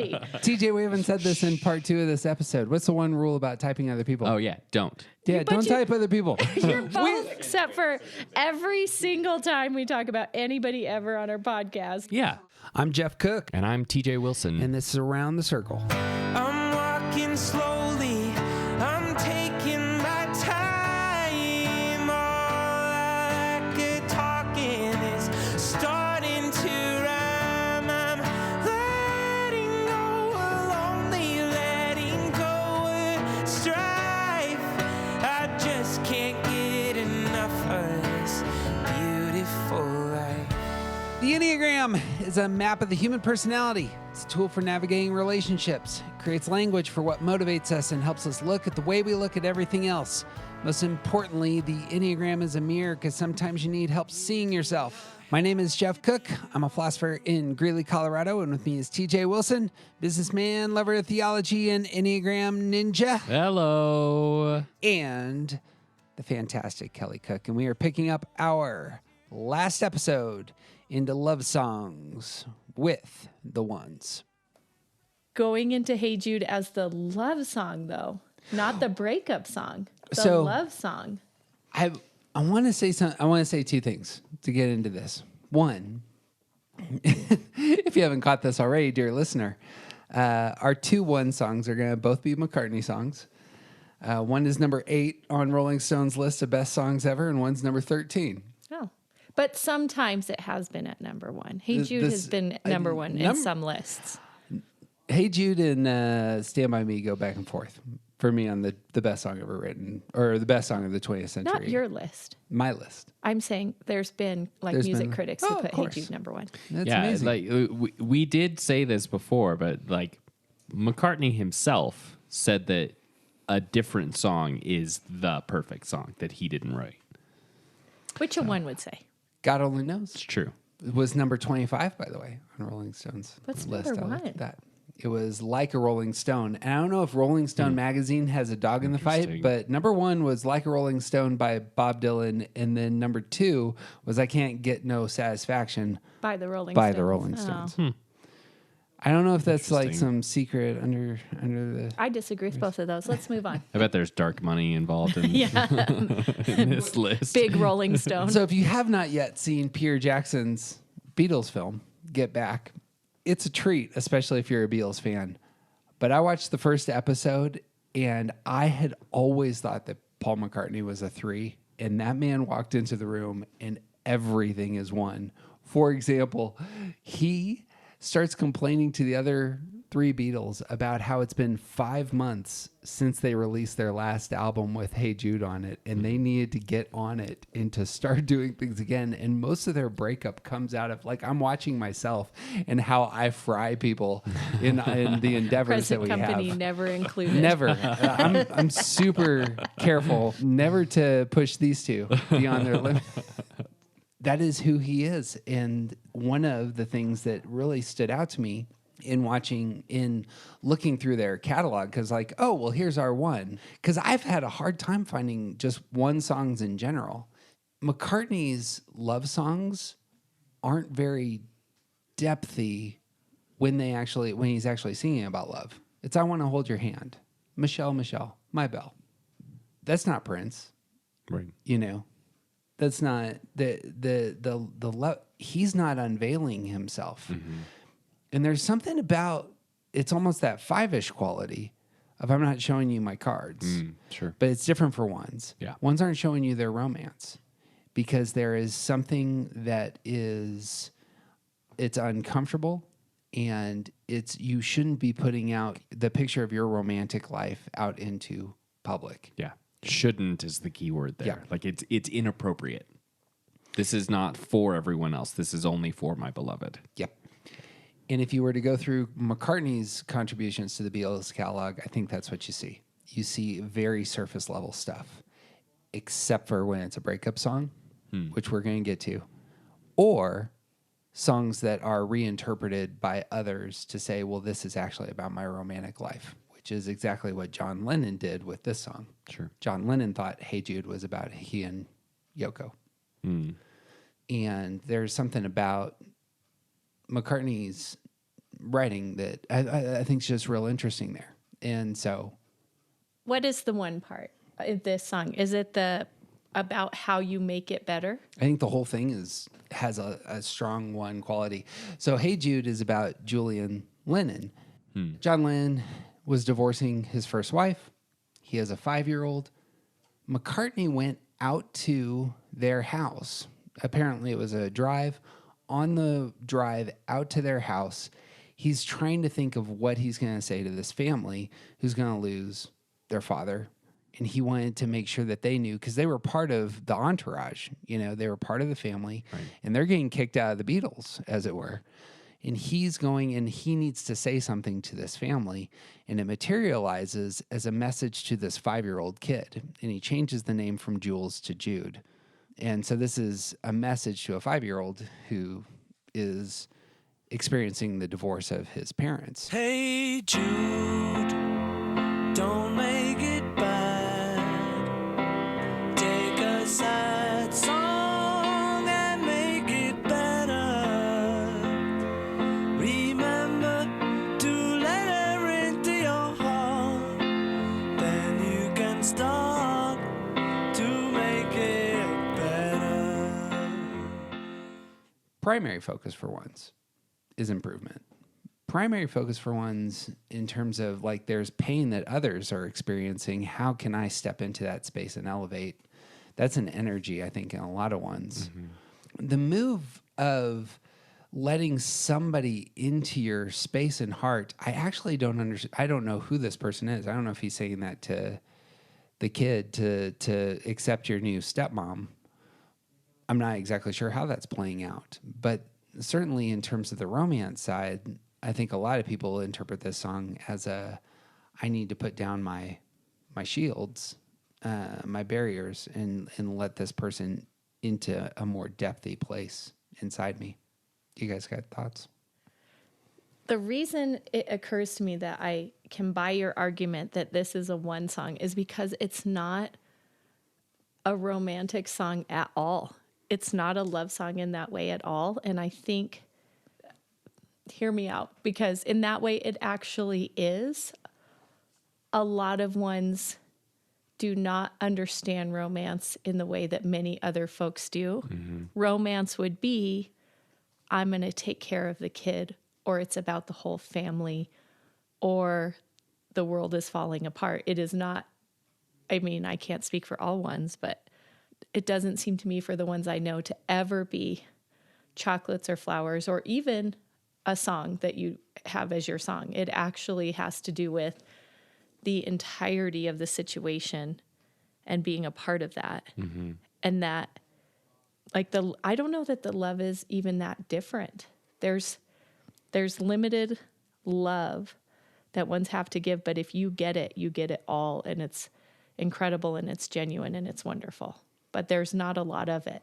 TJ, we haven't said this in part 2 of this episode. What's the one rule about typing other people? Oh, yeah. Don't. Yeah, don't type other people. You're both, except for every single time we talk about anybody ever on our podcast. Yeah. I'm Jeff Cook. And I'm TJ Wilson. And this is Around the Circle. I'm walking slowly, I'm taking my time. All I could talking is starting to rhyme. I'm letting go of lonely, letting go of strife. I just can't get enough of this beautiful life. The Enneagram is a map of the human personality. It's a tool for navigating relationships. It creates language for what motivates us and helps us look at the way we look at everything else. Most importantly, the Enneagram is a mirror because sometimes you need help seeing yourself. My name is Jeff Cook. I'm a philosopher in Greeley, Colorado, and with me is TJ Wilson, businessman, lover of theology, and Enneagram ninja. Hello. And the fantastic Kelly Cook. And we are picking up our last episode into love songs with the ones. Going into Hey Jude as the love song, though, not the breakup song. The So- love song. I want to say something. I want to say two things to get into this. One, if you haven't caught this already, dear listener, our 2-1 songs are going to both be McCartney songs. One is number 8 on Rolling Stone's list of best songs ever, and one's number 13. Oh. But sometimes it has been at number 1. Hey Jude This- has been number 1 in some lists. Hey Jude and Stand By Me go back and forth for me on the best song ever written, or the best song of the 20th century. Not your list. My list. I'm saying there's been There's music been- critics Oh, who of put Hey course. Jude number 1. That's yeah, amazing. like we did say this before, but like McCartney himself said that a different song is the perfect song that he didn't write. Which one would say? God only knows. It's true. It was number 25, by the way, on Rolling Stone's What's list. number I looked one? at that. It was Like a Rolling Stone. And I don't know if Rolling Stone magazine has a dog in the fight, Interesting. but number 1 was Like a Rolling Stone by Bob Dylan. And then number 2 was I Can't Get No Satisfaction By the Rolling by Stones. the Rolling Oh. Stones. I don't know if that's like Interesting. some secret under the... I disagree with both of those. Let's move on. I bet there's dark money involved in, in this list. Big Rolling Stone. So if you have not yet seen Peter Jackson's Beatles film, Get Back, it's a treat, especially if you're a Beatles fan. But I watched the first episode, and I had always thought that Paul McCartney was a 3, and that man walked into the room, and everything is 1. For example, he starts complaining to the other 3 Beatles about how it's been 5 months since they released their last album with Hey Jude on it, and they needed to get on it and to start doing things again. And most of their breakup comes out of, like, I'm watching myself and how I fry people in the endeavors that Present we company have. never included. Never. I'm super careful never to push these two beyond their limit. That is who he is. And one of the things that really stood out to me in looking through their catalog, because like, oh, well, here's our one. Because I've had a hard time finding just one songs in general. McCartney's love songs aren't very depthy when he's actually singing about love. It's I Want to Hold Your Hand. Michelle, Michelle, My Belle. That's not Prince. Right. You know. That's not the he's not unveiling himself. Mm-hmm. And there's something about, it's almost that 5-ish quality of I'm not showing you my cards. Sure. But it's different for ones. Yeah. Ones aren't showing you their romance because there is something that it's uncomfortable, and you shouldn't be putting out the picture of your romantic life out into public. Yeah. Shouldn't is the key word there. Yeah. Like it's inappropriate. This is not for everyone else. This is only for my beloved. Yep. And if you were to go through McCartney's contributions to the Beatles catalog, I think that's what you see. You see very surface level stuff, except for when it's a breakup song, which we're going to get to, or songs that are reinterpreted by others to say, well, this is actually about my romantic life, which is exactly what John Lennon did with this song. Sure. John Lennon thought Hey Jude was about he and Yoko. And there's something about McCartney's writing that I think is just real interesting there. And so, What is the one part of this song? Is it about how you make it better? I think the whole thing has a strong one quality. So Hey Jude is about Julian Lennon. John Lennon was divorcing his first wife. He has a 5-year-old. McCartney went out to their house. Apparently it was a drive. On the drive out to their house, he's trying to think of what he's going to say to this family who's going to lose their father. And he wanted to make sure that they knew, because they were part of the entourage. You know, they were part of the family, and they're getting kicked out of the Beatles, as it were. And he's going and he needs to say something to this family, and it materializes as a message to this 5-year-old kid. And he changes the name from Jules to Jude. And so this is a message to a 5-year-old who is experiencing the divorce of his parents. Hey Jude, don't make it bad. Take a sad song and make it better. Remember to let her into your heart. Then you can start to make it better. Primary focus for once is improvement. Primary focus for one's in terms of like there's pain that others are experiencing. How can I step into that space and elevate? That's an energy, I think, in a lot of ones. The move of letting somebody into your space and heart, I actually don't understand. I don't know who this person is. I don't know if he's saying that to the kid to accept your new stepmom. I'm not exactly sure how that's playing out, but certainly in terms of the romance side, I think a lot of people interpret this song as I need to put down my shields, my barriers, and let this person into a more depthy place inside me. You guys got thoughts? The reason it occurs to me that I can buy your argument that this is a one song is because it's not a romantic song at all. It's not a love song in that way at all. And I think, hear me out, because in that way it actually is. A lot of ones do not understand romance in the way that many other folks do. Romance would be, I'm going to take care of the kid, or it's about the whole family, or the world is falling apart. It is not, I mean, I can't speak for all ones, but it doesn't seem to me for the ones I know to ever be chocolates or flowers or even a song that you have as your song. It actually has to do with the entirety of the situation and being a part of that. And that, like, I don't know that the love is even that different. There's limited love that ones have to give, but if you get it all, and it's incredible and it's genuine and it's wonderful. But there's not a lot of it.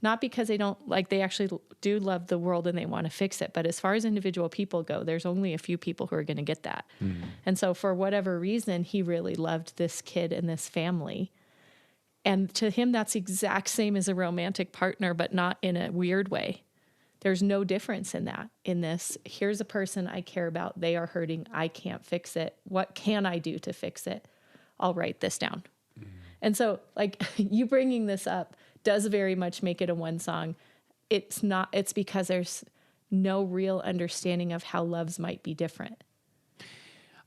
Not because they don't, like, they actually do love the world and they want to fix it. But as far as individual people go, there's only a few people who are going to get that. And so for whatever reason, he really loved this kid and this family. And to him, that's the exact same as a romantic partner, but not in a weird way. There's no difference in that, in this. Here's a person I care about. They are hurting. I can't fix it. What can I do to fix it? I'll write this down. And so, like, you bringing this up does very much make it a one song. It's not, it's because there's no real understanding of how loves might be different.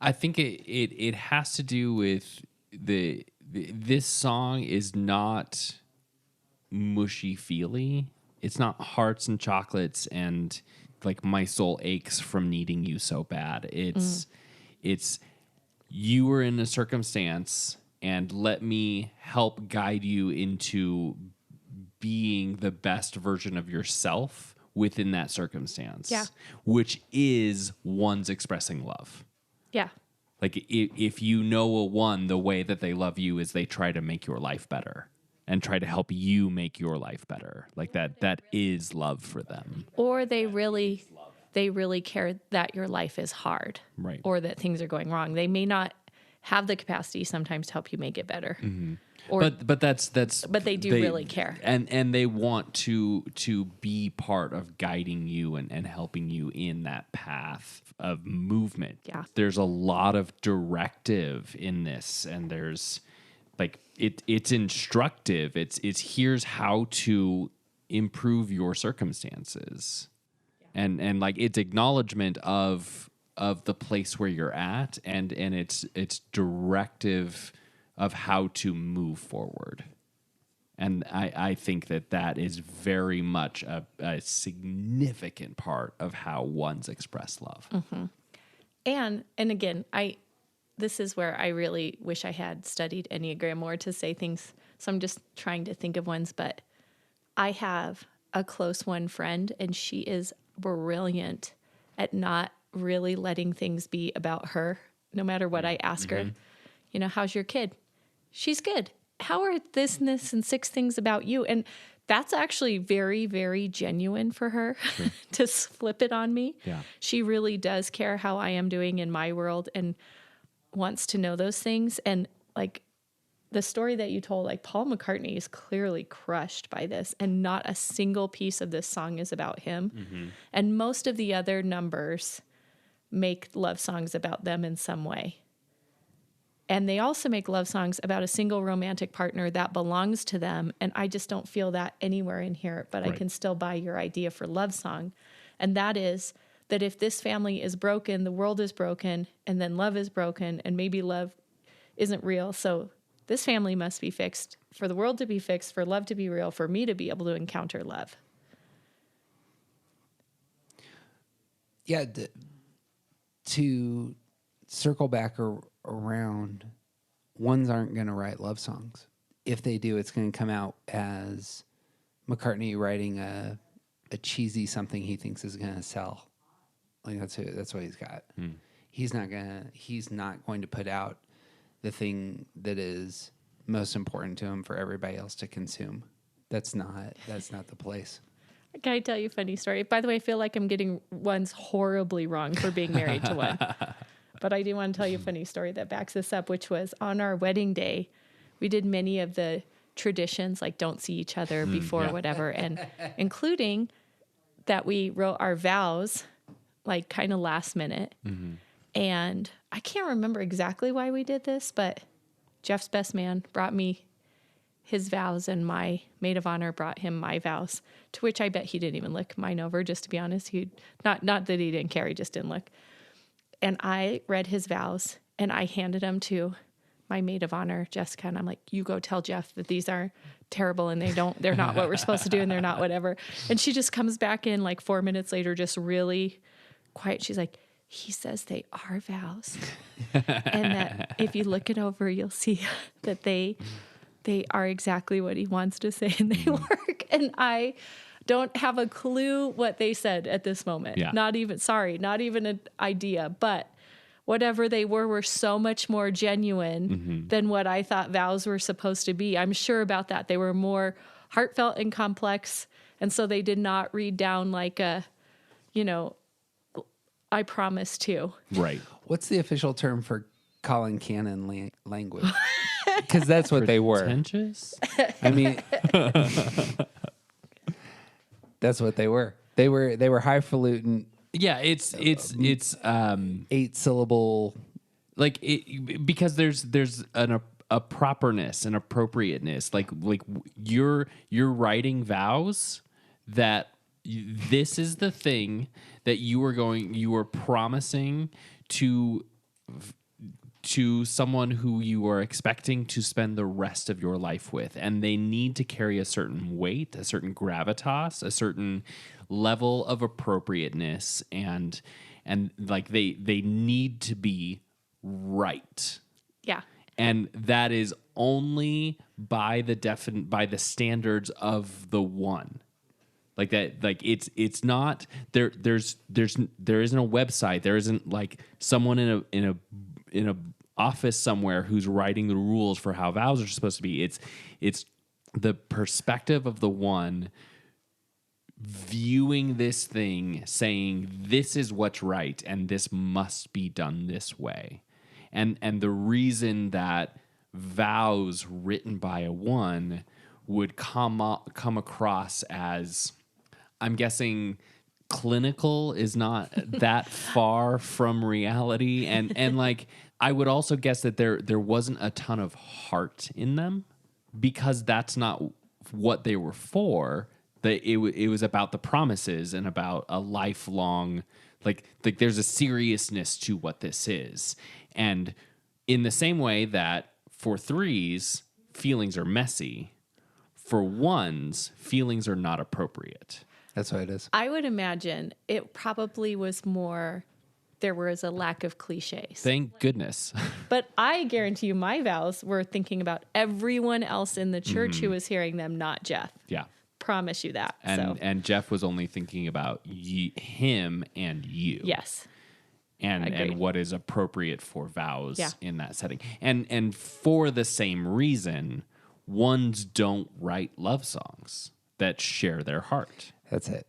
I think it has to do with this song is not mushy feely. It's not hearts and chocolates and like my soul aches from needing you so bad. It's you were in a circumstance and let me help guide you into being the best version of yourself within that circumstance. Yeah. Which is one's expressing love. Yeah. Like if you know a one, the way that they love you is they try to make your life better and try to help you make your life better. Like that is love for them. Or they really care that your life is hard. Right. Or that things are going wrong. They may not have the capacity sometimes to help you make it better. Or, but that's but they do really care. and they want to be part of guiding you and helping you in that path of movement. Yeah. There's a lot of directive in this, and there's like it's instructive. It's here's how to improve your circumstances. And like it's acknowledgement of the place where you're at, and it's directive of how to move forward. And I think that is very much a significant part of how one's express love. And again, this is where I really wish I had studied Enneagram more to say things. So I'm just trying to think of ones, but I have a close one friend, and she is brilliant at not really letting things be about her, no matter what I ask her. You know, how's your kid? She's good. How are this and this and 6 things about you? And that's actually very, very genuine for her to flip it on me. Yeah. She really does care how I am doing in my world and wants to know those things. And like the story that you told, like Paul McCartney is clearly crushed by this, and not a single piece of this song is about him. And most of the other numbers make love songs about them in some way. And they also make love songs about a single romantic partner that belongs to them. And I just don't feel that anywhere in here, but I can still buy your idea for love song. And that is that if this family is broken, the world is broken, and then love is broken, and maybe love isn't real. So this family must be fixed for the world to be fixed, for love to be real, for me to be able to encounter love. Yeah. To circle back around, ones aren't going to write love songs. If they do, it's going to come out as McCartney writing a cheesy something he thinks is going to sell. Like that's what he's got. He's not going to put out the thing that is most important to him for everybody else to consume. That's not the place. Can I tell you a funny story? By the way, I feel like I'm getting ones horribly wrong for being married to one. But I do want to tell you a funny story that backs this up, which was on our wedding day, we did many of the traditions, like don't see each other before whatever, and including that we wrote our vows like kind of last minute. And I can't remember exactly why we did this, but Jeff's best man brought me his vows, and my maid of honor brought him my vows, to which I bet he didn't even look mine over, just to be honest. He not that he didn't care, he just didn't look. And I read his vows, and I handed them to my maid of honor, Jessica, and I'm like, you go tell Jeff that these are terrible and they're not what we're supposed to do, and they're not whatever. And she just comes back in like 4 minutes later, just really quiet. She's like, he says they are vows. And that if you look it over, you'll see that they are exactly what he wants to say, and they work. And I don't have a clue what they said at this moment. Yeah. Not even an idea, but whatever they were so much more genuine than what I thought vows were supposed to be. I'm sure about that. They were more heartfelt and complex. And so they did not read down like I promise to. Right. What's the official term for calling canon language? Because that's what they were. Pretentious? I mean, that's what they were. They were highfalutin. Yeah, it's 8-syllable. like because there's a properness, an appropriateness. Like you're writing vows that this is the thing that you are promising to someone who you are expecting to spend the rest of your life with, and they need to carry a certain weight, a certain gravitas, a certain level of appropriateness, and like they need to be right. Yeah. And that is only by the standards of the one. Like that, like it's not there. There isn't a website. There isn't like someone in a office somewhere who's writing the rules for how vows are supposed to be. It's the perspective of the one viewing this thing, saying this is what's right and this must be done this way. And the reason that vows written by a 1 would come across as, I'm guessing, clinical is not that far from reality, and like I would also guess that there wasn't a ton of heart in them, because that's not what they were for. That it was about the promises and about a lifelong, like there's a seriousness to what this is. And in the same way that for 3s, feelings are messy, for 1s, feelings are not appropriate. That's what it is. I would imagine it probably was more, there was a lack of cliches. Thank goodness. But I guarantee you my vows were thinking about everyone else in the church who was hearing them, not Jeff. Yeah. Promise you that. And Jeff was only thinking about him and you. Yes. And what is appropriate for vows Yeah. in that setting. And for the same reason, 1s don't write love songs that share their heart. That's it.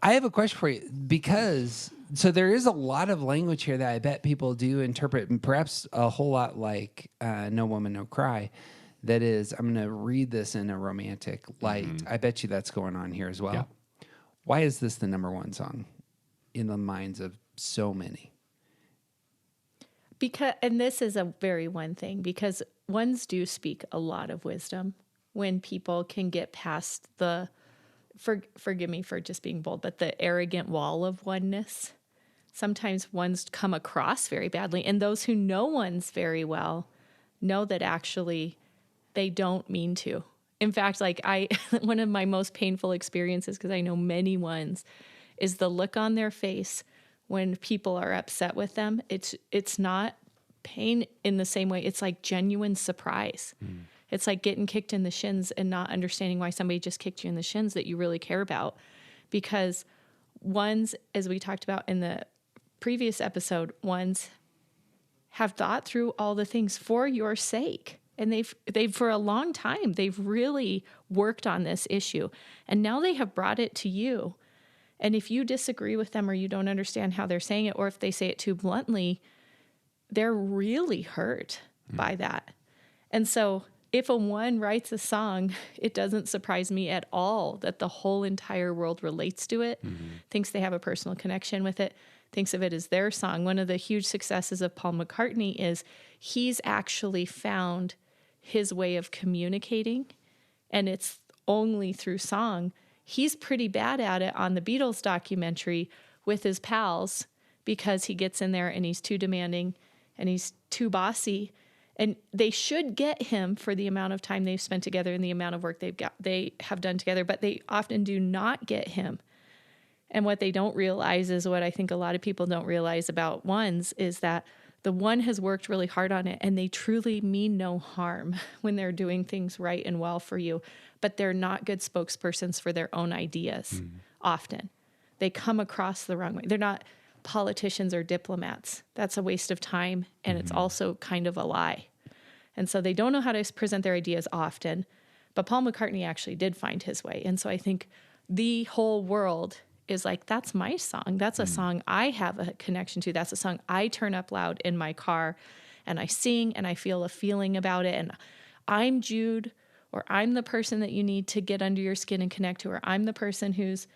I have a question for you, because so there is a lot of language here that I bet people do interpret, and perhaps a whole lot like No Woman, No Cry. That is, I'm going to read this in a romantic light. I bet you that's going on here as well. Yeah. Why is this the number 1 song in the minds of so many? Because, and this is a very 1 thing, because 1s do speak a lot of wisdom when people can get past the, forgive me for just being bold, but the arrogant wall of oneness. Sometimes 1s come across very badly, and those who know 1s very well know that actually they don't mean to. In fact, like one of my most painful experiences, because I know many 1s, is the look on their face when people are upset with them. It's not pain in the same way. It's like genuine surprise. It's like getting kicked in the shins and not understanding why somebody just kicked you in the shins that you really care about. Because 1s, as we talked about in the previous episode, 1s have thought through all the things for your sake. And they've for a long time, they've really worked on this issue. And now they have brought it to you. And if you disagree with them, or you don't understand how they're saying it, or if they say it too bluntly, they're really hurt by that. And so if a 1 writes a song, it doesn't surprise me at all that the whole entire world relates to it, thinks they have a personal connection with it, thinks of it as their song. One of the huge successes of Paul McCartney is he's actually found his way of communicating, and it's only through song. He's pretty bad at it on the Beatles documentary with his pals, because he gets in there and he's too demanding and he's too bossy. And they should get him for the amount of time they've spent together and the amount of work they have done together, but they often do not get him. And what they don't realize is what I think a lot of people don't realize about 1s is that the 1 has worked really hard on it, and they truly mean no harm when they're doing things right and well for you, but they're not good spokespersons for their own ideas often. They come across the wrong way. They're not politicians or diplomats. That's a waste of time, and it's also kind of a lie. And so they don't know how to present their ideas often, but Paul McCartney actually did find his way. And so I think the whole world is like, that's my song. That's a song I have a connection to. That's a song I turn up loud in my car and I sing and I feel a feeling about it. And I'm Jude, or I'm the person that you need to get under your skin and connect to, or I'm the person who's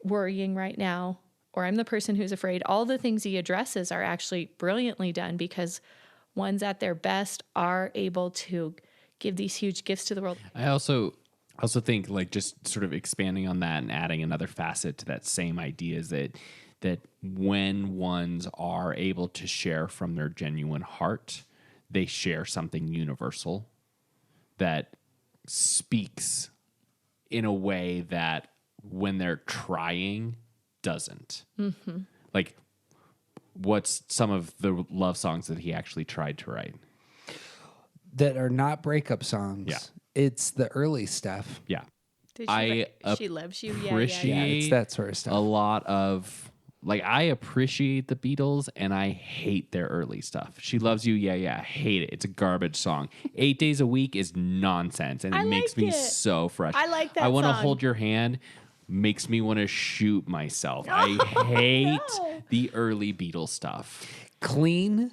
worrying right now, or I'm the person who's afraid. All the things he addresses are actually brilliantly done, because 1s at their best are able to give these huge gifts to the world. I also think, like, just sort of expanding on that and adding another facet to that same idea is that when 1s are able to share from their genuine heart, they share something universal that speaks in a way that when they're trying doesn't. Like, what's some of the love songs that he actually tried to write? That are not breakup songs. Yeah. It's the early stuff. Yeah. Did I She Loves You? appreciate Yeah, it's that sort of stuff. a lot of, like, I appreciate the Beatles and I hate their early stuff. She Loves You, yeah, I hate it. It's a garbage song. 8 Days a Week is nonsense, and it makes me so frustrated. I like that I want to song. hold your hand. Makes me want to shoot myself. I hate the early Beatles stuff. Clean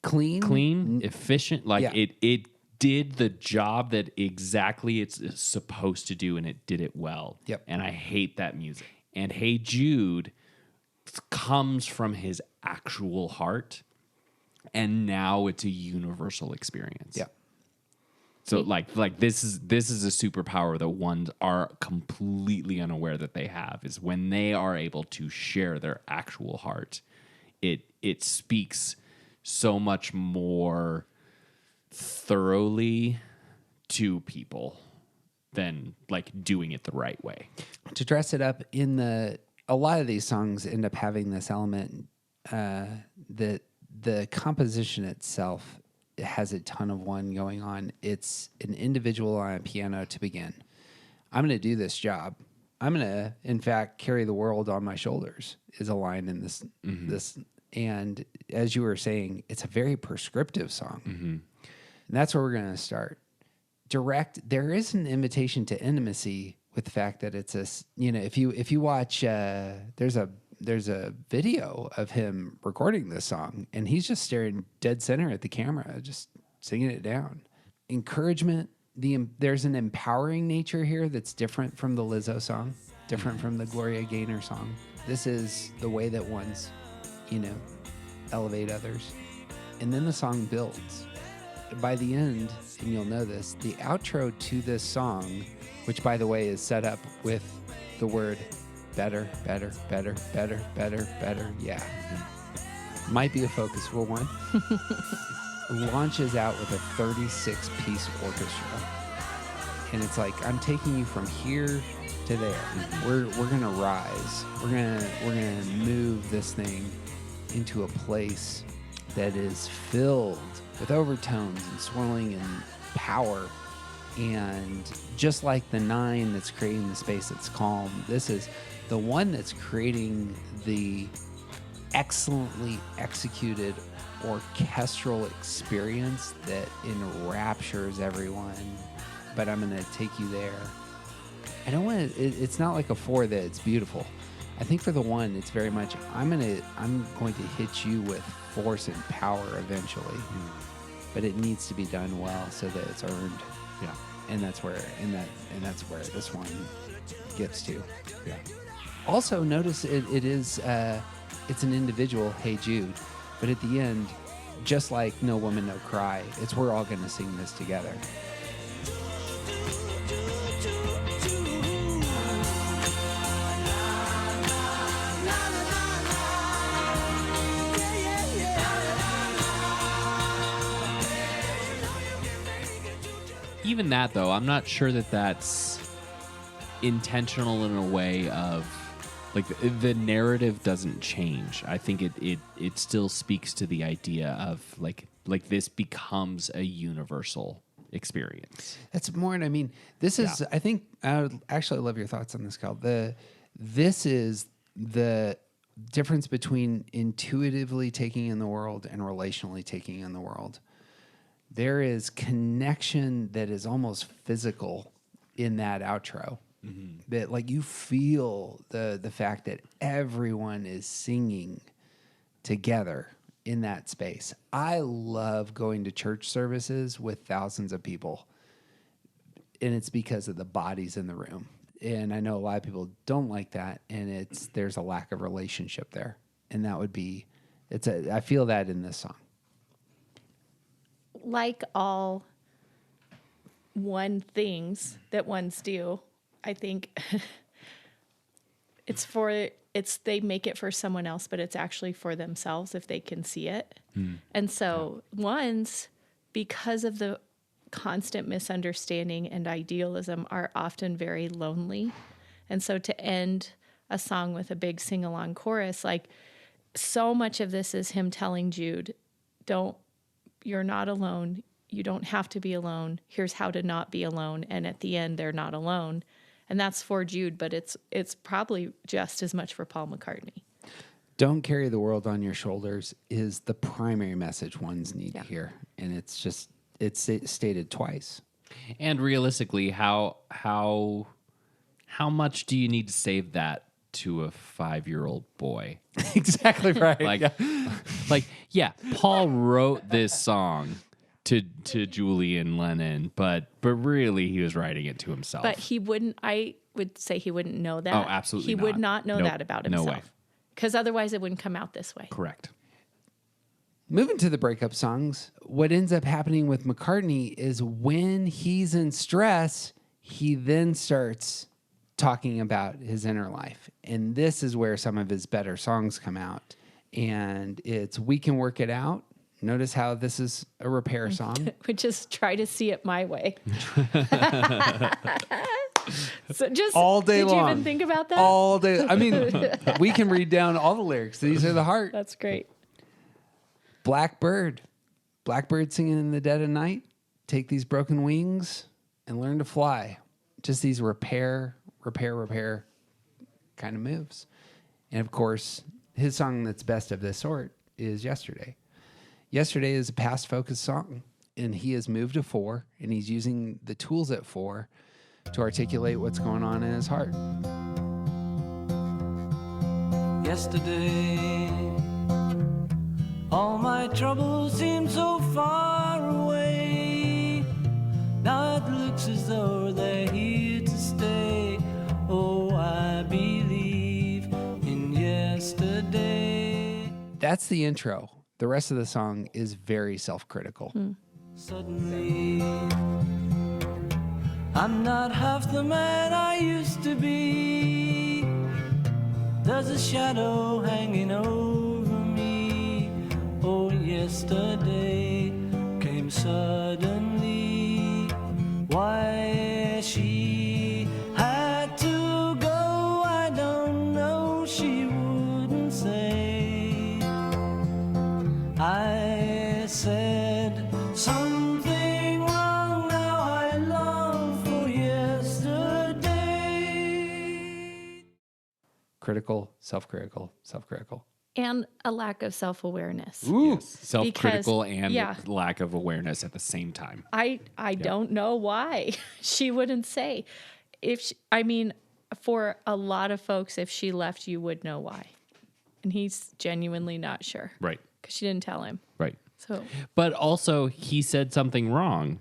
clean. efficient. Like Yeah. it did the job that exactly it's supposed to do, and it did it well. Yep. And I hate that music. And Hey Jude comes from his actual heart, and now it's a universal experience. Yeah. So like this is a superpower that ones are completely unaware that they have, is when they are able to share their actual heart. It speaks so much more thoroughly to people than like doing it the right way. To dress it up a lot of these songs end up having this element that the composition itself has a ton of one going on. It's an individual on a piano to begin. I'm going to do this job. I'm going to, in fact, carry the world on my shoulders is a line in this. And as you were saying, it's a very prescriptive song. And that's where we're going to start. There is an invitation to intimacy with the fact that it's if you watch, there's a video of him recording this song, and he's just staring dead center at the camera, just singing it down. Encouragement. There's an empowering nature here that's different from the Lizzo song, different from the Gloria Gaynor song. This is the way that ones, elevate others. And then the song builds. By the end, and you'll know this, the outro to this song, which by the way is set up with the word better, better, better, better, better, better, yeah. Might be a focus for one. Launches out with a 36-piece orchestra. And it's like, I'm taking you from here to there. We're gonna rise. We're gonna move this thing into a place that is filled with overtones and swirling and power. And just like the 9 that's creating the space that's calm, this is the one that's creating the excellently executed orchestral experience that enraptures everyone. But I'm going to take you there. I don't want to, it's not like a 4 that it's beautiful. I think for the 1, it's very much, I'm going to hit you with force and power eventually. But it needs to be done well so that it's earned. Yeah. And that's where this one gets to. Yeah. Also, notice it's an individual, Hey Jude, but at the end, just like No Woman, No Cry, it's we're all going to sing this together. Even that, though, I'm not sure that that's intentional in a way of, like, the narrative doesn't change. I think it still speaks to the idea of, like this becomes a universal experience. That's more, and I mean, this is, I think, I would actually love your thoughts on this, Kyle. This is the difference between intuitively taking in the world and relationally taking in the world. There is connection that is almost physical in that outro. That like you feel the fact that everyone is singing together in that space. I love going to church services with thousands of people, and it's because of the bodies in the room. And I know a lot of people don't like that, and there's a lack of relationship there. And that would be, I feel that in this song. Like all things that ones do, I think they make it for someone else, but it's actually for themselves if they can see it. And so ones, because of the constant misunderstanding and idealism, are often very lonely. And so to end a song with a big sing-along chorus, like so much of this is him telling Jude, you're not alone. You don't have to be alone. Here's how to not be alone. And at the end, they're not alone. And that's for Jude, but it's probably just as much for Paul McCartney. Don't carry the world on your shoulders is the primary message ones need to hear. And it's stated twice. And realistically, how much do you need to save that to a 5-year-old boy. Exactly right. Like, Paul wrote this song to Julian Lennon, but really he was writing it to himself. But he wouldn't, I would say he wouldn't know that. Oh, absolutely He not. would not know Nope. that about No himself. way. Because otherwise it wouldn't come out this way. Correct. Moving to the breakup songs, what ends up happening with McCartney is when he's in stress, he then starts talking about his inner life. And this is where some of his better songs come out. And it's We Can Work It Out. Notice how this is a repair song. Which is try to see it my way. So just All day long. Did you even think about that? All day. I mean, we can read down all the lyrics. These are the heart. That's great. Blackbird. Blackbird singing in the dead of night. Take these broken wings and learn to fly. Just these repair kind of moves. And of course, his song that's best of this sort is Yesterday. Yesterday is a past focused song, and he has moved to 4, and he's using the tools at 4 to articulate what's going on in his heart. Yesterday, all my troubles seem so far away. Now it looks as though they're here to stay. Oh, I believe in yesterday. That's the intro. The rest of the song is very self-critical. Suddenly, I'm not half the man I used to be. There's a shadow hanging over me. Oh, yesterday came suddenly. Why she had to go, I don't know. She wouldn't say. I said something wrong, now I long for yesterday. Critical, self-critical, self-critical. And a lack of self-awareness. Ooh. Self-critical Because- and yeah. lack of awareness at the same time. I don't know why she wouldn't say. For a lot of folks, if she left, you would know why. And he's genuinely not sure. Right. Because she didn't tell him. Right. So But also, he said something wrong.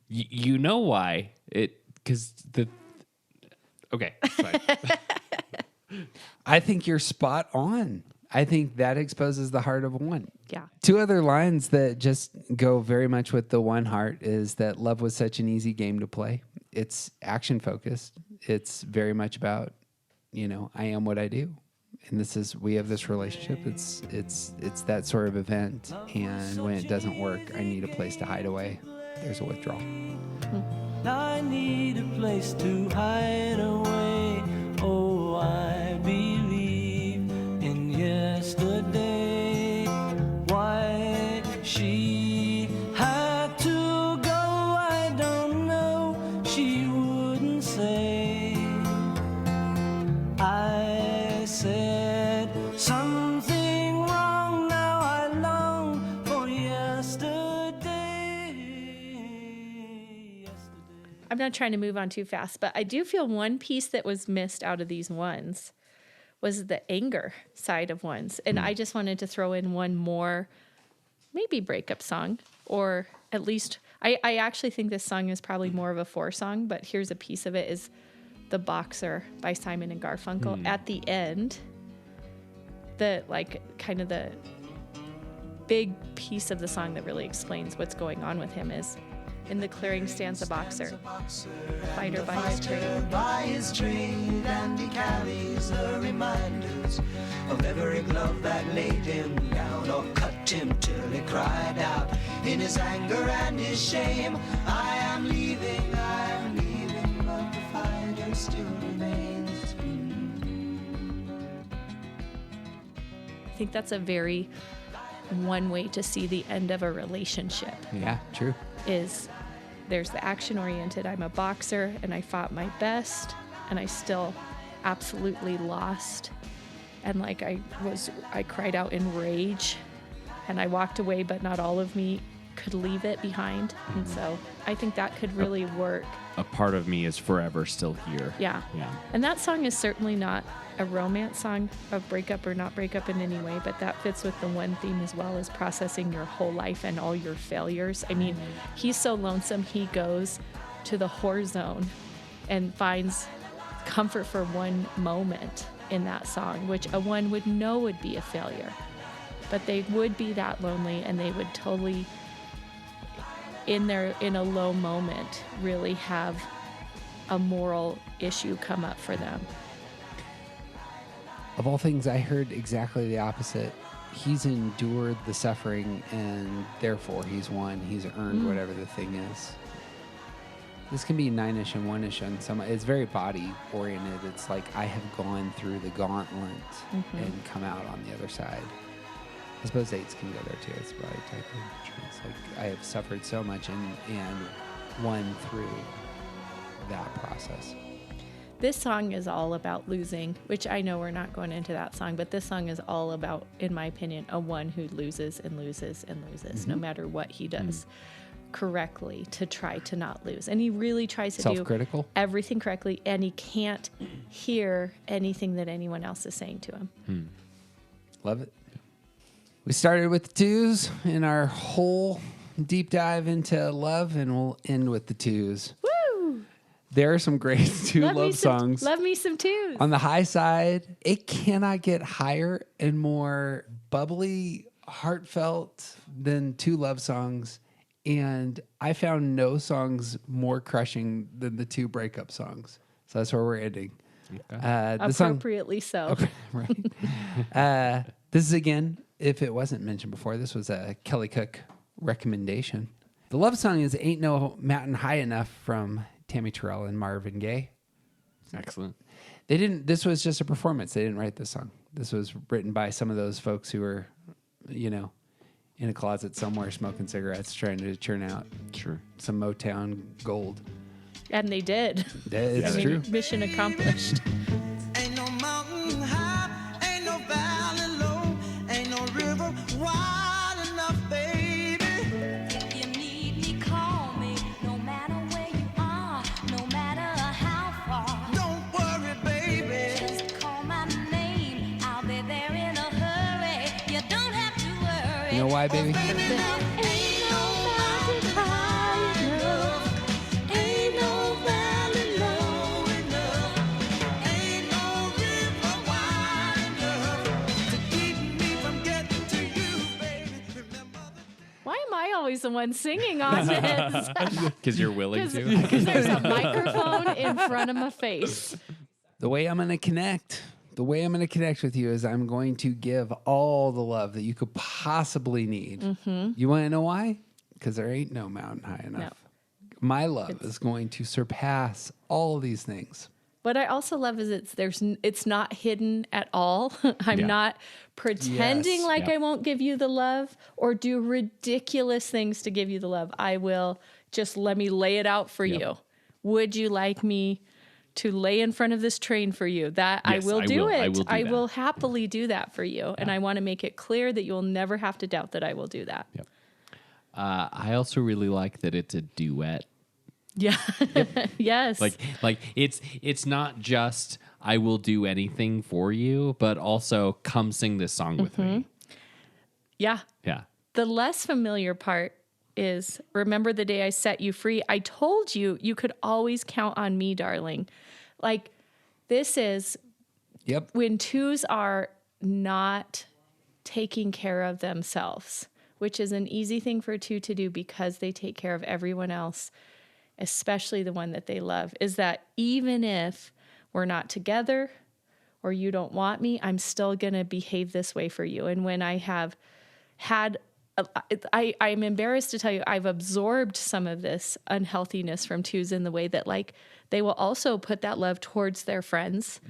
You know why? Okay, sorry. I think you're spot on. I think that exposes the heart of one. yeah. 2 other lines that just go very much with the one heart is that love was such an easy game to play. It's action focused. It's very much about, I am what I do. And we have this relationship. It's that sort of event. And when it doesn't work, I need a place to hide away. There's a withdrawal. Now I need a place to hide away. Oh, I believe in yesterday. Why she had to go, I don't know. She wouldn't say. I said something wrong, now I long for yesterday. I'm not trying to move on too fast, but I do feel one piece that was missed out of these ones was the anger side of ones. And I just wanted to throw in one more, maybe breakup song, or at least, I actually think this song is probably more of a 4 song, but here's a piece of it is The Boxer by Simon and Garfunkel. At the end, the big piece of the song that really explains what's going on with him is, in the clearing stands a boxer, fighter by his trade. By his trade, and he carries the reminders of every glove that laid him down or cut him till he cried out in his anger and his shame. I am leaving, but the fighter still remains. I think that's a very one way to see the end of a relationship Yeah, true. is there's the action oriented. I'm a boxer and I fought my best and I still absolutely lost. And I cried out in rage and I walked away, but not all of me could leave it behind. And so I think that could really work. A part of me is forever still here. Yeah. Yeah. And that song is certainly not a romance song of breakup or not breakup in any way, but that fits with the one theme as well, as processing your whole life and all your failures. I mean, he's so lonesome, he goes to the whore zone and finds comfort for one moment in that song, which a one would know would be a failure. But they would be that lonely, and they would totally, in a low moment, really have a moral issue come up for them. Of all things, I heard exactly the opposite. He's endured the suffering, and therefore he's won. He's earned whatever the thing is. This can be 9-ish and 1-ish on some. It's very body oriented. It's like I have gone through the gauntlet and come out on the other side. I suppose 8s can go there too. It's body type. It's like I have suffered so much and won through that process. This song is all about losing, which I know we're not going into that song, but this song is all about, in my opinion, a one who loses and loses and loses, no matter what he does correctly to try to not lose. And he really tries to do everything correctly, and he can't hear anything that anyone else is saying to him. Love it. We started with the 2s in our whole deep dive into love, and we'll end with the 2s. Woo! There are some great love songs. Love me some 2s. On the high side, it cannot get higher and more bubbly, heartfelt than 2 love songs. And I found no songs more crushing than the 2 breakup songs. So that's where we're ending. Okay. Appropriately so. Right. This is, again, if it wasn't mentioned before, this was a Kelly Cook recommendation. The love song is Ain't No Mountain High Enough from Tammy Terrell and Marvin Gaye. Excellent. This was just a performance. They didn't write this song. This was written by some of those folks who were, in a closet somewhere smoking cigarettes, trying to churn out some Motown gold. And they did. It's true. Mission accomplished. Ain't no mountain high, ain't no valley low, ain't no river wide enough, baby. If you need me, call me. No matter where you are, no matter how far. Don't worry, baby. Just call my name. I'll be there in a hurry. You don't have to worry. You know why, baby? Ain't no mountain high enough. Ain't no valley low enough. Ain't no river wide enough to keep me from getting to you, baby. Remember Why am I always the one singing on this? Because you're willing to. Because there's a microphone in front of my face. The way I'm going to connect with you is I'm going to give all the love that you could possibly need. You want to know why? Because there ain't no mountain high enough. No. My love is going to surpass all of these things. What I also love is it's not hidden at all. I'm not pretending like I won't give you the love or do ridiculous things to give you the love. I will just let me lay it out for you. Would you like me to lay in front of this train for you? That Yes, I will do it. I will happily do that for you. And I want to make it clear that you'll never have to doubt that I will do that. Yep. I also really like that it's a duet. Yeah. Yes. Like it's not just I will do anything for you, but also come sing this song with me. Yeah. Yeah. The less familiar part is remember the day I set you free. I told you you could always count on me, darling. Like this is when 2s are not taking care of themselves, which is an easy thing for a 2 to do because they take care of everyone else, especially the one that they love, is that even if we're not together or you don't want me, I'm still going to behave this way for you. And when I have had, I'm embarrassed to tell you, I've absorbed some of this unhealthiness from 2s in the way that like they will also put that love towards their friends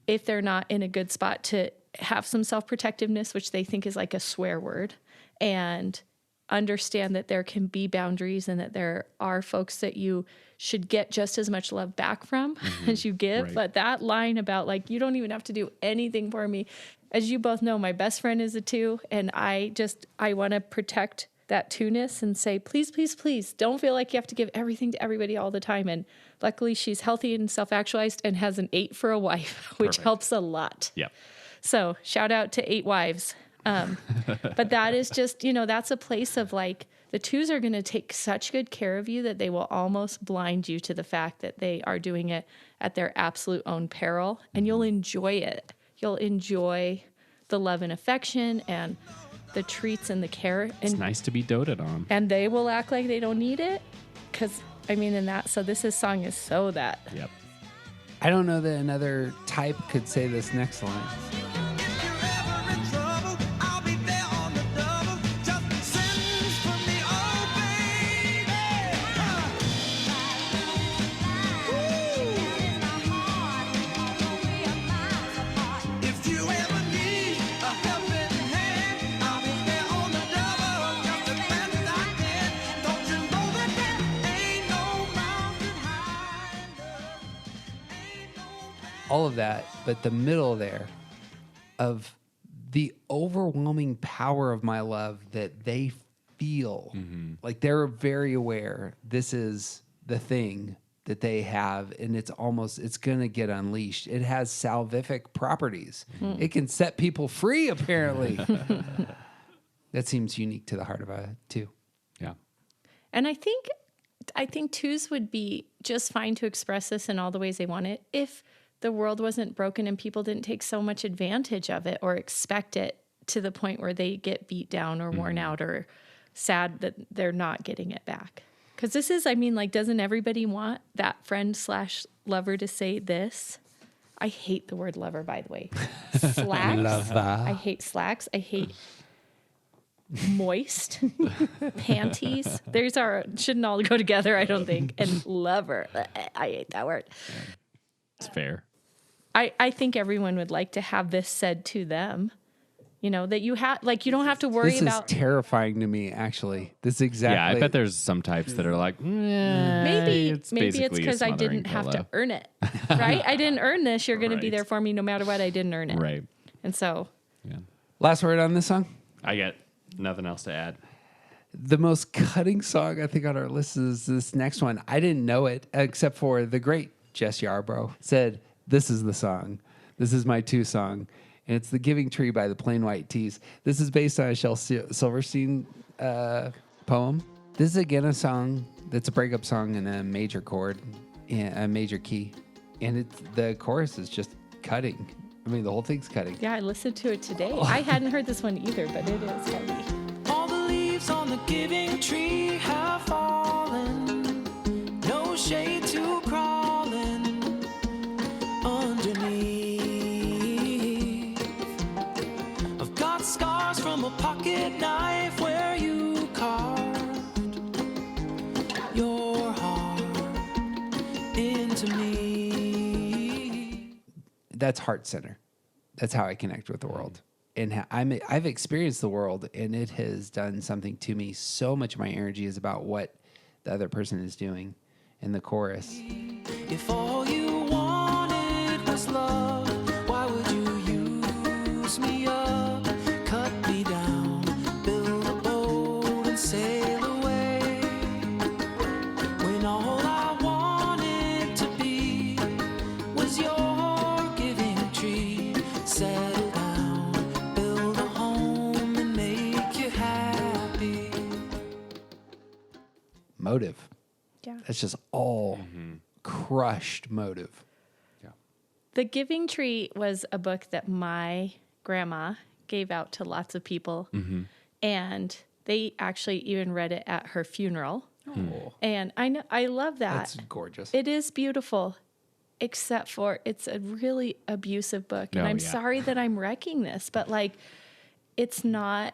if they're not in a good spot to have some self-protectiveness, which they think is like a swear word, and understand that there can be boundaries and that there are folks that you should get just as much love back from as you give. Right. But that line about like, you don't even have to do anything for me. As you both know, my best friend is a 2, and I want to protect that two-ness and say, please, please, please, don't feel like you have to give everything to everybody all the time. And luckily she's healthy and self-actualized and has an 8 for a wife, which Perfect. helps a lot. Yep. So shout out to 8 wives. But that is just, that's a place of like, the 2s are going to take such good care of you that they will almost blind you to the fact that they are doing it at their absolute own peril. And you'll enjoy it. You'll enjoy the love and affection and the treats and the care. And, It's nice to be doted on. and they will act like they don't need it. Because, so this song is so that. Yep. I don't know that another type could say this next line. All of that, but the middle there of the overwhelming power of my love that they feel, like they're very aware this is the thing that they have, and it's going to get unleashed. It has salvific properties. It can set people free, apparently. That seems unique to the heart of a 2. Yeah. And I think 2s would be just fine to express this in all the ways they want it if the world wasn't broken and people didn't take so much advantage of it or expect it to the point where they get beat down or worn out or sad that they're not getting it back. Because this is, doesn't everybody want that friend/lover to say this? I hate the word lover, by the way. Slacks. Lover. I hate slacks. I hate moist panties. Shouldn't all go together, I don't think. And lover. I hate that word. It's fair. I think everyone would like to have this said to them. That you you don't have to worry This about. is terrifying to me, actually. This is exactly. Yeah, I bet there's some types that are like, Maybe it's basically a because I smothering didn't have to pillow. earn it, right? I didn't earn this. You're going to be Right. there for me no matter what. I didn't earn it, Right. and so Yeah. Last word on this song? I got nothing else to add. The most cutting song I think on our list is this next one. I didn't know it except for the great Jess Yarbrough said, "This is the song. This is my 2 song." And it's The Giving Tree by the Plain White T's. This is based on a Shel Silverstein poem. This is again a song that's a breakup song in a major chord, a major key. And the chorus is just cutting. The whole thing's cutting. yeah, I listened to it today. I hadn't heard this one either, but it is heavy. All the leaves on the giving tree have fallen. No shade to crawling underneath. I've got scars from a pocket knife where you carved your heart into me. That's heart center. That's how I connect with the world. And I've experienced the world, and it has done something to me. So much of my energy is about what the other person is doing. In the chorus, If all you wanted was love, why would you use me up? Cut me down, build a boat and sail away. When all I wanted to be was your giving tree. Settle down, build a home and make you happy. motive. Yeah. That's just all crushed motive. The Giving Tree was a book that my grandma gave out to lots of people, and they actually even read it at her funeral. Oh, And I love that. that's gorgeous. It is beautiful, except for it's a really abusive book. And Oh, I'm yeah. sorry that I'm wrecking this, but it's not,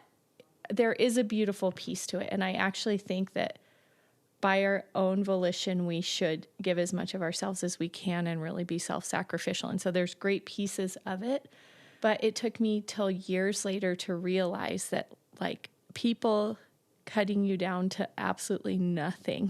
there is a beautiful piece to it. And I actually think that by our own volition, we should give as much of ourselves as we can and really be self-sacrificial. And so there's great pieces of it, but it took me till years later to realize that people cutting you down to absolutely nothing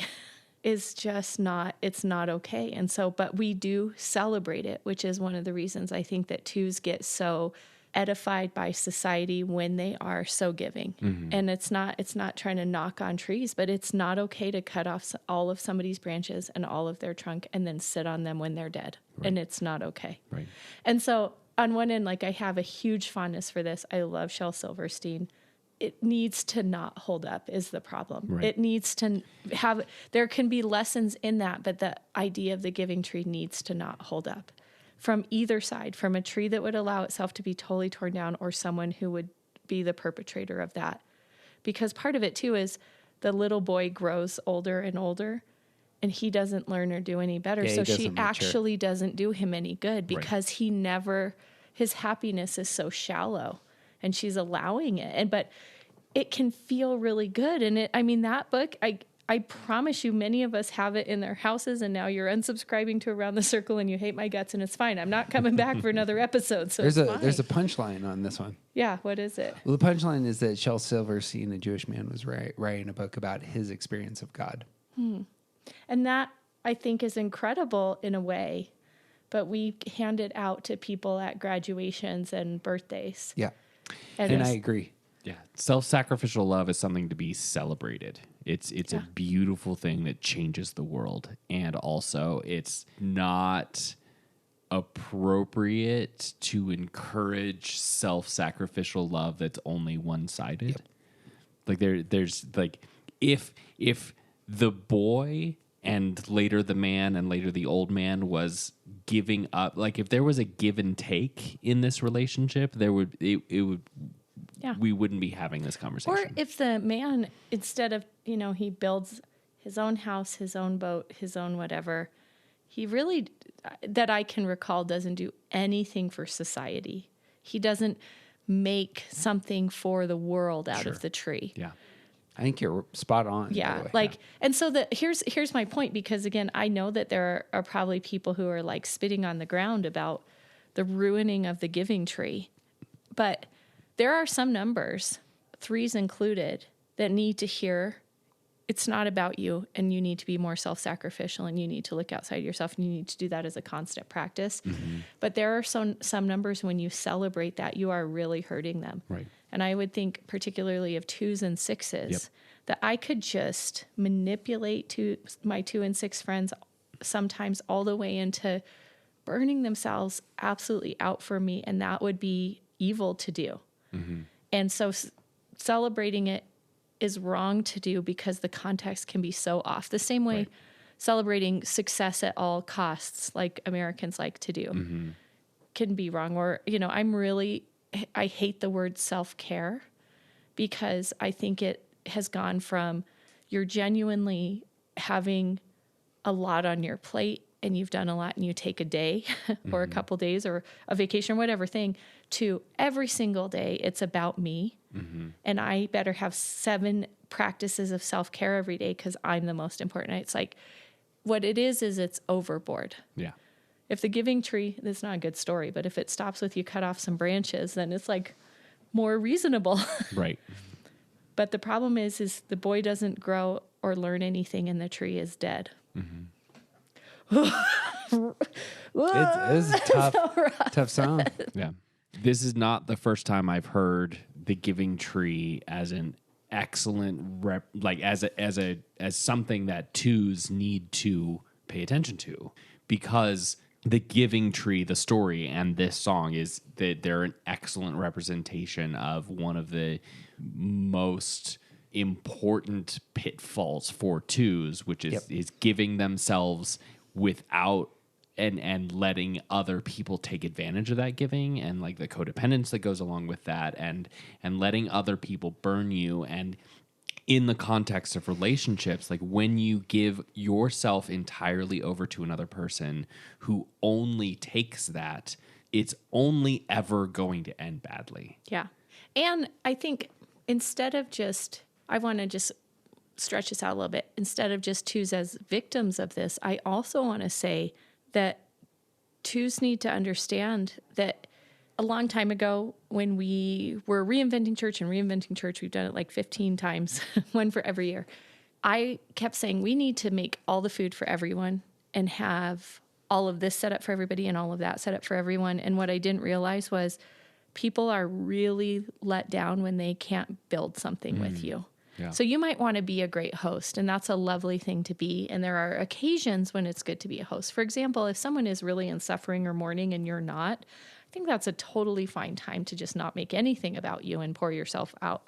is just not, it's not okay. And so, but we do celebrate it, which is one of the reasons I think that 2s get so edified by society when they are so giving. And it's not trying to knock on trees, but it's not okay to cut off all of somebody's branches and all of their trunk and then sit on them when they're dead. And it's not okay. Right. And so on one end, like I have a huge fondness for this. I love Shel Silverstein. It needs to not hold up is the problem. Right. It needs to have, there can be lessons in that, but the idea of the giving tree needs to not hold up from either side, from a tree that would allow itself to be totally torn down or someone who would be the perpetrator of that. Because part of it too is the little boy grows older and older and he doesn't learn or do any better. Yeah, so he she doesn't mature. actually doesn't do him any good because he never, his happiness is so shallow and she's allowing it. But it can feel really good. And that book, I promise you, many of us have it in their houses, and now you're unsubscribing to Around the Circle and you hate my guts, and it's fine. I'm not coming back for another episode, so There's it's a fine. punchline on this one. Yeah, what is it? Well, the punchline is that Shel Silverstein, a Jewish man, was writing a book about his experience of God. And that, I think, is incredible in a way, but we hand it out to people at graduations and birthdays. Yeah, And and it's- I agree. Yeah, self-sacrificial love is something to be celebrated. It's a beautiful thing that changes the world, and also it's not appropriate to encourage self-sacrificial love that's only one-sided. Yep. Like there's like if the boy and later the man and later the old man was giving up, like if there was a give and take in this relationship, it would Yeah. we wouldn't be having this conversation. Or if the man, instead of, he builds his own house, his own boat, his own whatever, he really, that I can recall, doesn't do anything for society. He doesn't make something for the world out of the tree. Yeah. I think you're spot on. by the Yeah, way. and so here's my point, because again, I know that there are probably people who are like spitting on the ground about the ruining of the giving tree, but there are some numbers, 3s included, that need to hear it's not about you, and you need to be more self-sacrificial, and you need to look outside yourself, and you need to do that as a constant practice. But there are some numbers when you celebrate that, you are really hurting them. Right. And I would think particularly of 2s and 6s, Yep. that I could just manipulate my 2 and 6 friends sometimes all the way into burning themselves absolutely out for me. And that would be evil to do. And so celebrating it is wrong to do because the context can be so off. The same way celebrating success at all costs, like Americans like to do, can be wrong. Or, I hate the word self-care because I think it has gone from you're genuinely having a lot on your plate and you've done a lot and you take a day or a couple days or a vacation or whatever thing, to every single day it's about me. And I better have 7 practices of self-care every day because I'm the most important. It's like, what it is it's overboard. Yeah. If the giving tree, that's not a good story, but if it stops with you cut off some branches, then it's like more reasonable. Right. But the problem is the boy doesn't grow or learn anything and the tree is dead. It's a tough song. Yeah. This is not the first time I've heard the giving tree as an excellent as something that 2s need to pay attention to, because the giving tree, the story, and this song is that they're an excellent representation of one of the most important pitfalls for 2s, which is giving themselves without and letting other people take advantage of that giving, and like the codependence that goes along with that, and letting other people burn you. And in the context of relationships, like when you give yourself entirely over to another person who only takes that, it's only ever going to end badly. Yeah. And I think instead of I want to just stretch this out a little bit. Instead of just 2s as victims of this, I also want to say that 2s need to understand that a long time ago, when we were reinventing church, we've done it like 15 times, one for every year. I kept saying we need to make all the food for everyone and have all of this set up for everybody and all of that set up for everyone. And what I didn't realize was people are really let down when they can't build something with you. Yeah. So you might want to be a great host, and that's a lovely thing to be. And there are occasions when it's good to be a host. For example, if someone is really in suffering or mourning and you're not, I think that's a totally fine time to just not make anything about you and pour yourself out.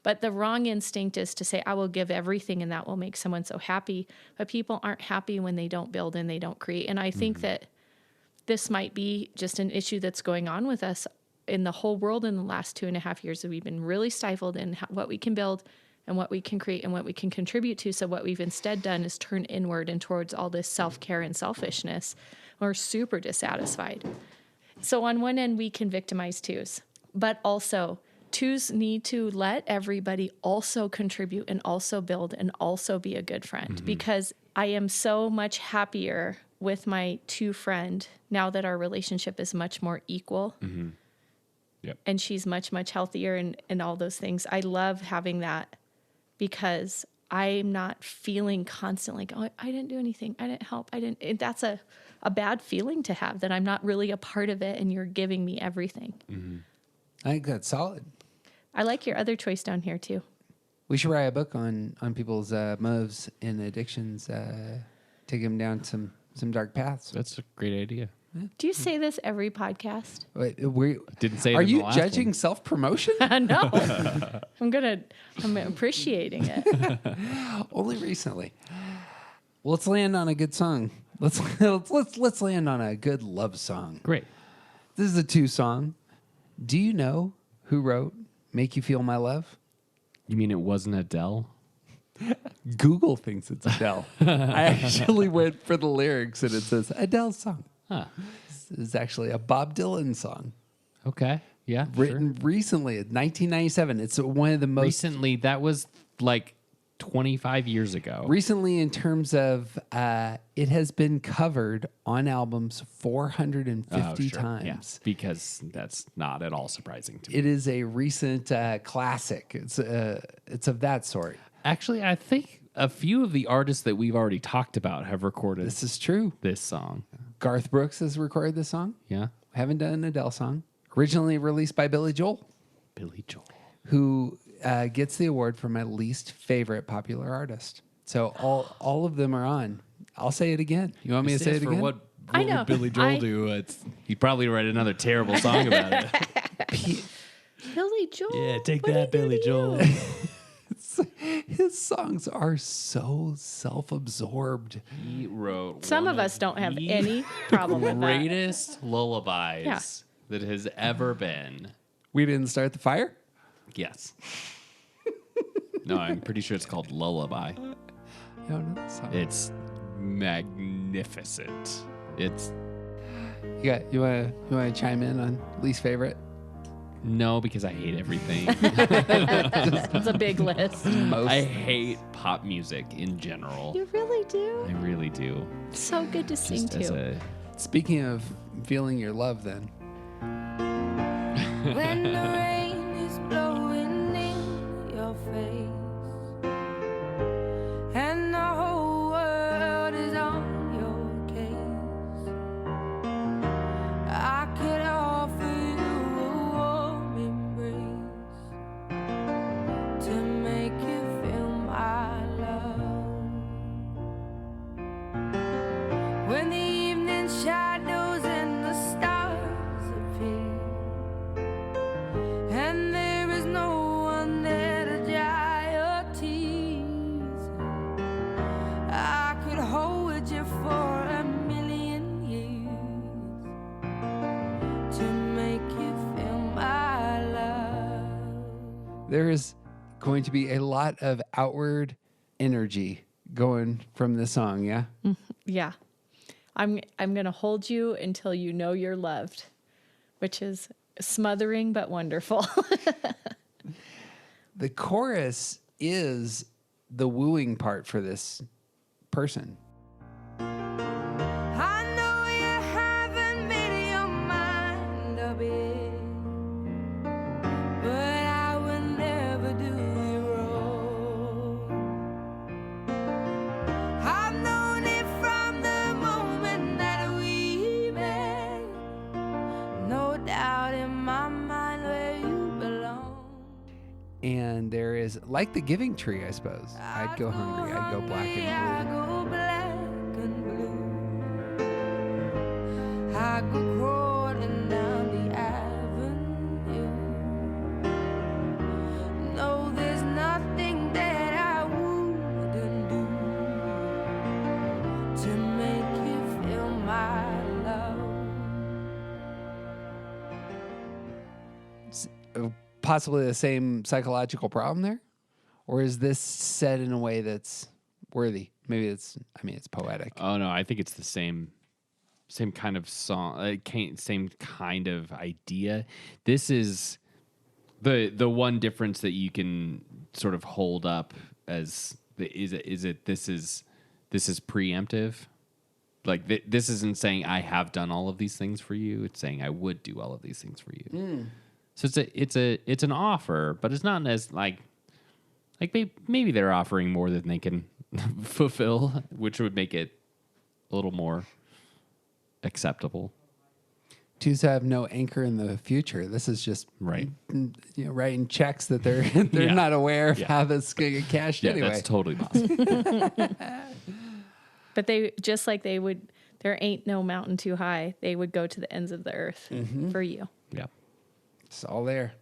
But the wrong instinct is to say, I will give everything and that will make someone so happy. But people aren't happy when they don't build and they don't create. And I think that this might be just an issue that's going on with us in the whole world in the last 2.5 years. That we've been really stifled in what we can build and what we can create and what we can contribute to. So what we've instead done is turn inward and towards all this self-care and selfishness. We're super dissatisfied. So on one end, we can victimize twos, but also twos need to let everybody also contribute and also build and also be a good friend, because I am so much happier with my two friend now that our relationship is much more equal. Yep. And she's much, much healthier and all those things. I love having that because I'm not feeling constantly like, oh, I didn't do anything. I didn't help. That's a bad feeling to have, that I'm not really a part of it and you're giving me everything. I think that's solid. I like your other choice down here too. We should write a book on people's motives and addictions, take them down some dark paths. That's a great idea. Do you say this every podcast? Wait, Didn't say it are in the you last judging one. self-promotion? No. I'm appreciating it. Only recently. Well, let's land on a good song. Let's land on a good love song. Great. This is a 2 song. Do you know who wrote "Make You Feel My Love"? You mean it wasn't Adele? Google thinks it's Adele. I actually went for the lyrics and it says Adele song. Huh. This is actually a Bob Dylan song Okay. Yeah. written recently in 1997. It's one of the most Recently, that was like 25 years ago. recently in terms of it has been covered on albums 450 sure. times. Yeah. Because that's not at all surprising to me. It is a recent classic. It's of that sort. Actually, I think a few of the artists that we've already talked about have recorded This is true. this song. Garth Brooks has recorded this song. Yeah. Haven't done an Adele song. Originally released by Billy Joel, Billy Joel. who gets the award for my least favorite popular artist. So all of them are on. I'll say it again. You want me to say it again? What I know. would Billy Joel do? He'd probably write another terrible song about it. Billy Joel. Yeah, take what that, did he Billy do to Joel. you? His songs are so self-absorbed. He wrote Some one of us don't have the any problem with that. greatest lullabies Yeah. that has ever been. We didn't start the fire? Yes. No, I'm pretty sure it's called Lullaby. I don't know the song. It's magnificent. It's You want to chime in on least favorite? no, because I hate everything. It's a big list. Most. I hate pop music in general. You really do. I really do. So good to sing Just as to. Speaking of feeling your love, then When the rain is blowing in your face and the whole world is on your case, I could offer you a warm embrace to make you feel my love. When the evening shadows and the stars appear, and there is no one there to dry your tears, I could hold you for a million years to make you feel my love. there is going to be a lot of outward energy going from this song, yeah? Yeah. I'm going to hold you until you know you're loved, which is smothering but wonderful. The chorus is the wooing part for this person. I know you haven't made your mind up yet, but I will never do you wrong. I've known it from the moment that we met, no doubt in my mind. like the giving tree, I suppose. I'd go hungry. I'd go black I and go black and blue. I go crawling down the avenue. No, there's nothing that I wouldn't do to make you feel my love. blue. Possibly the same psychological problem there? Or is this said in a way that's worthy? Maybe it's poetic. Oh no, I think it's the same kind of song, same kind of idea. This is the one difference that you can sort of hold up as this is preemptive. Like this isn't saying I have done all of these things for you. It's saying I would do all of these things for you. So it's an offer, but it's not as like maybe they're offering more than they can fulfill, which would make it a little more acceptable. Twos have no anchor in the future. This is just Right. Writing checks that they're Yeah. not aware of Yeah. how this going to get cashed Yeah, anyway. that's totally possible. But they just like they would. There ain't no mountain too high. They would go to the ends of the earth for you. Yeah. It's all there.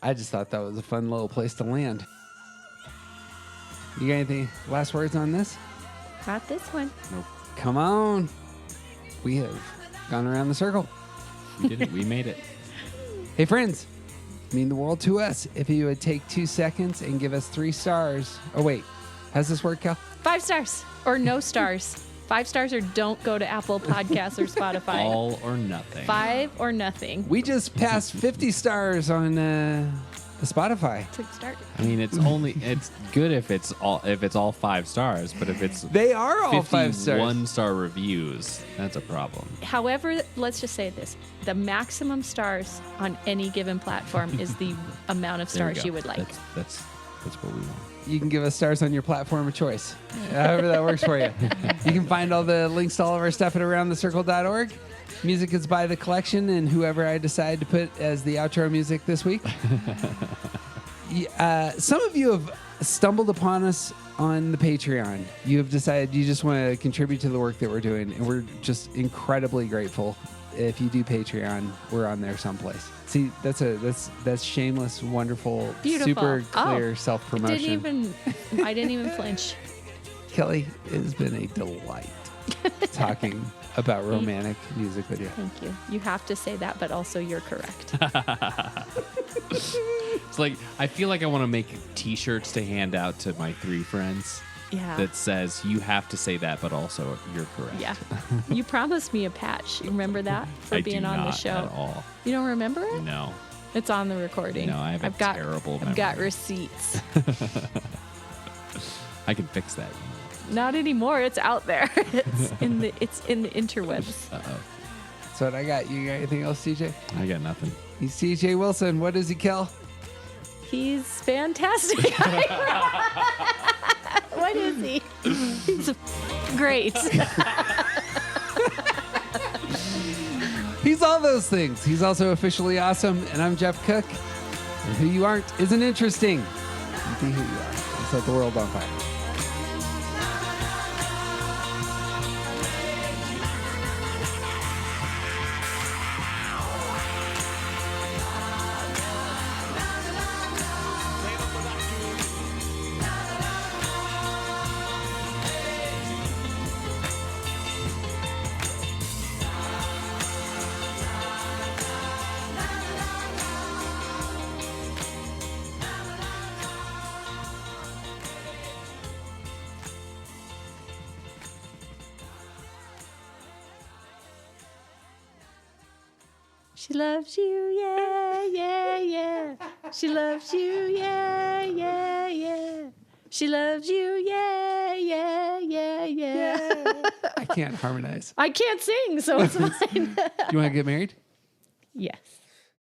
I just thought that was a fun little place to land. You got anything last words on this? Not this one. Come on. We have gone around the circle. We did it. We made it. Hey, friends, mean the world to us if you would take 2 seconds and give us 3 stars. Oh, wait. How's this work, Cal? 5 stars or no stars. 5 stars or don't go to Apple Podcasts or Spotify. All or nothing. 5 or nothing. We just passed 50 stars on the Spotify. To start. I mean, it's good if it's all 5 stars, but if it's They are all 5 stars. 1-star reviews, that's a problem. However, let's just say this. The maximum stars on any given platform is the amount of There we stars go. you would like. That's what we want. You can give us stars on your platform of choice, however that works for you. You can find all the links to all of our stuff at aroundthecircle.org. Music is by The Collection and whoever I decide to put as the outro music this week. Some of you have stumbled upon us on the Patreon. You have decided you just want to contribute to the work that we're doing, and we're just incredibly grateful. If you do Patreon, we're on there someplace. See, that's shameless, wonderful, Beautiful. super clear Oh, self-promotion. I didn't even flinch. Kelly, it has been a delight talking about romantic music with you. Thank you. You have to say that, but also you're correct. It's like I feel like I want to make T-shirts to hand out to my 3 friends Yeah. that says you have to say that, but also you're correct. Yeah. You promised me a patch. You remember that for I being do on the not show? at all. You don't remember it? No. It's on the recording. No, I have a terrible I've got memory. receipts. I can fix that. Not anymore. It's out there. It's in the interwebs. Uh-oh. So what I got. You got anything else, CJ? I got nothing. He's CJ Wilson. What does he kill? He's fantastic. What is he? He's great. He's all those things. He's also officially awesome. And I'm Jeff Cook. And who you aren't isn't interesting. Be who you are. And set the world on fire. She loves you, yeah, yeah, yeah. She loves you, yeah, yeah, yeah. She loves you, yeah, yeah, yeah, yeah. I can't harmonize. I can't sing, so it's fine. You want to get married? Yes.